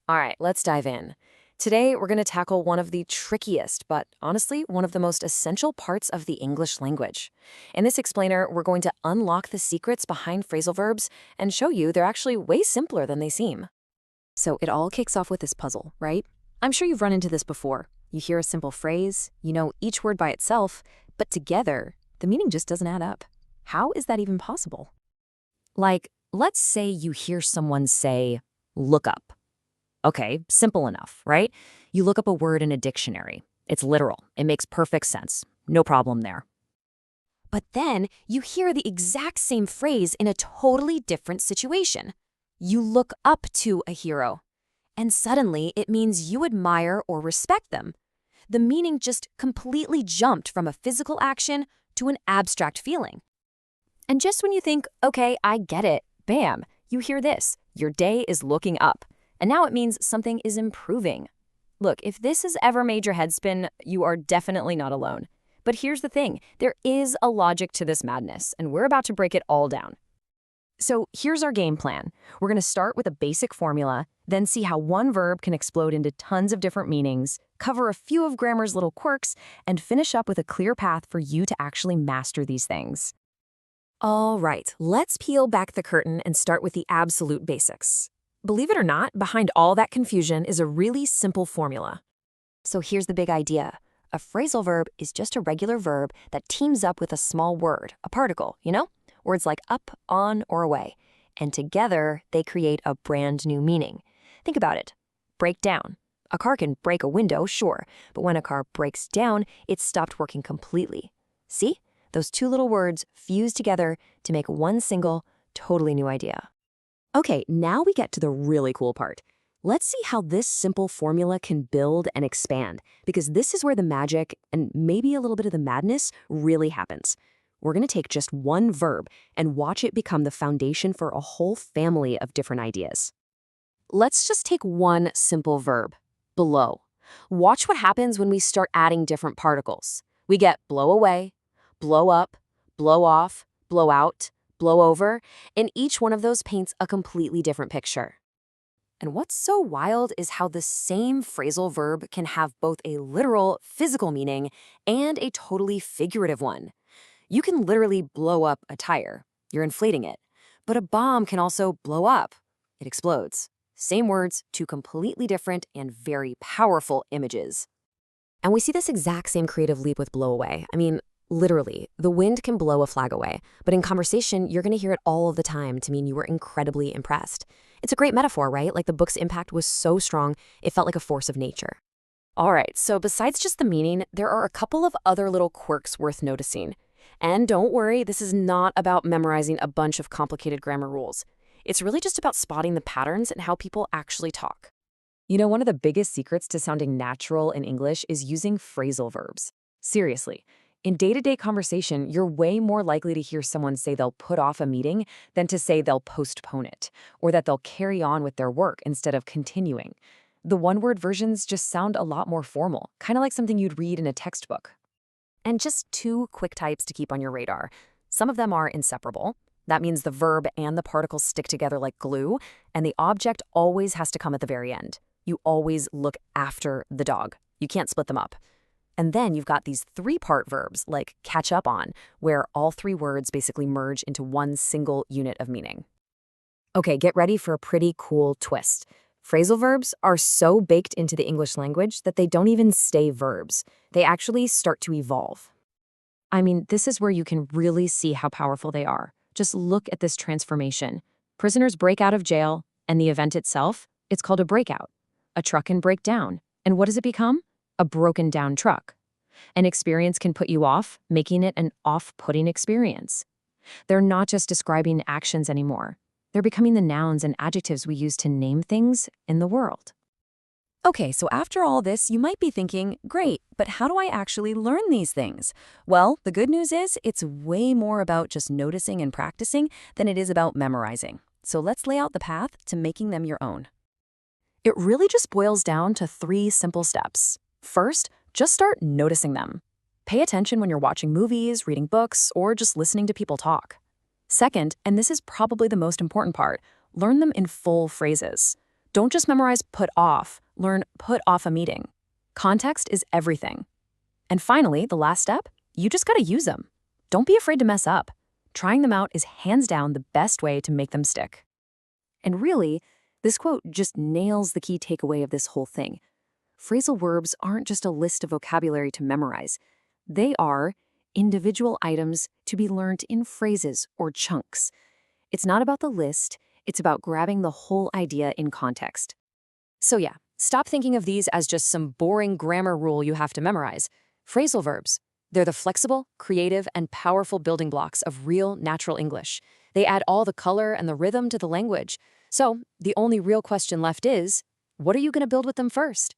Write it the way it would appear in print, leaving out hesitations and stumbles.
All right, let's dive in. Today, we're going to tackle one of the trickiest, but honestly, one of the most essential parts of the English language. In this explainer, we're going to unlock the secrets behind phrasal verbs and show you they're actually way simpler than they seem. So it all kicks off with this puzzle, right? I'm sure you've run into this before. You hear a simple phrase, you know each word by itself, but together, the meaning just doesn't add up. How is that even possible? Like, let's say you hear someone say, look up. Okay, simple enough, right? You look up a word in a dictionary. It's literal. It makes perfect sense. No problem there. But then you hear the exact same phrase in a totally different situation. You look up to a hero. And suddenly it means you admire or respect them. The meaning just completely jumped from a physical action to an abstract feeling. And just when you think, okay, I get it, bam, you hear this. Your day is looking up. And now it means something is improving. Look, if this has ever made your head spin, you are definitely not alone. But here's the thing, there is a logic to this madness, and we're about to break it all down. So here's our game plan. We're going to start with a basic formula, then see how one verb can explode into tons of different meanings, cover a few of grammar's little quirks, and finish up with a clear path for you to actually master these things. All right, let's peel back the curtain and start with the absolute basics. Believe it or not, behind all that confusion is a really simple formula. So here's the big idea. A phrasal verb is just a regular verb that teams up with a small word, a particle, you know? Words like up, on, or away. And together, they create a brand new meaning. Think about it. Break down. A car can break a window, sure, but when a car breaks down, it's stopped working completely. See? Those two little words fuse together to make one single, totally new idea. Okay, now we get to the really cool part. Let's see how this simple formula can build and expand, because this is where the magic, and maybe a little bit of the madness, really happens. We're going to take just one verb and watch it become the foundation for a whole family of different ideas. Let's just take one simple verb, blow. Watch what happens when we start adding different particles. We get blow away, blow up, blow off, blow out, blow over, and each one of those paints a completely different picture. And what's so wild is how the same phrasal verb can have both a literal, physical meaning and a totally figurative one. You can literally blow up a tire. You're inflating it. But a bomb can also blow up. It explodes. Same words, two completely different and very powerful images. And we see this exact same creative leap with blow away. I mean, literally, the wind can blow a flag away, but in conversation, you're going to hear it all of the time to mean you were incredibly impressed. It's a great metaphor, right? Like the book's impact was so strong, it felt like a force of nature. All right, so besides just the meaning, there are a couple of other little quirks worth noticing. And don't worry, this is not about memorizing a bunch of complicated grammar rules. It's really just about spotting the patterns and how people actually talk. You know, one of the biggest secrets to sounding natural in English is using phrasal verbs. Seriously. In day-to-day conversation, you're way more likely to hear someone say they'll put off a meeting than to say they'll postpone it, or that they'll carry on with their work instead of continuing. The one-word versions just sound a lot more formal, kind of like something you'd read in a textbook. And just two quick types to keep on your radar. Some of them are inseparable. That means the verb and the particle stick together like glue, and the object always has to come at the very end. You always look after the dog. You can't split them up. And then you've got these three-part verbs, like catch up on, where all three words basically merge into one single unit of meaning. Okay, get ready for a pretty cool twist. Phrasal verbs are so baked into the English language that they don't even stay verbs. They actually start to evolve. I mean, this is where you can really see how powerful they are. Just look at this transformation. Prisoners break out of jail, and the event itself, it's called a breakout. A truck can break down. And what does it become? A broken down truck. An experience can put you off, making it an off-putting experience. They're not just describing actions anymore. They're becoming the nouns and adjectives we use to name things in the world. Okay, so after all this, you might be thinking, great, but how do I actually learn these things? Well, the good news is it's way more about just noticing and practicing than it is about memorizing. So let's lay out the path to making them your own. It really just boils down to 3 simple steps. First, just start noticing them. Pay attention when you're watching movies, reading books, or just listening to people talk. Second, and this is probably the most important part, learn them in full phrases. Don't just memorize put off, learn put off a meeting. Context is everything. And finally, the last step, you just gotta use them. Don't be afraid to mess up. Trying them out is hands down the best way to make them stick. And really, this quote just nails the key takeaway of this whole thing. Phrasal verbs aren't just a list of vocabulary to memorize. They are individual items to be learned in phrases or chunks. It's not about the list, it's about grabbing the whole idea in context. So yeah, stop thinking of these as just some boring grammar rule you have to memorize. Phrasal verbs, they're the flexible, creative, and powerful building blocks of real, natural English. They add all the color and the rhythm to the language. So the only real question left is, what are you going to build with them first?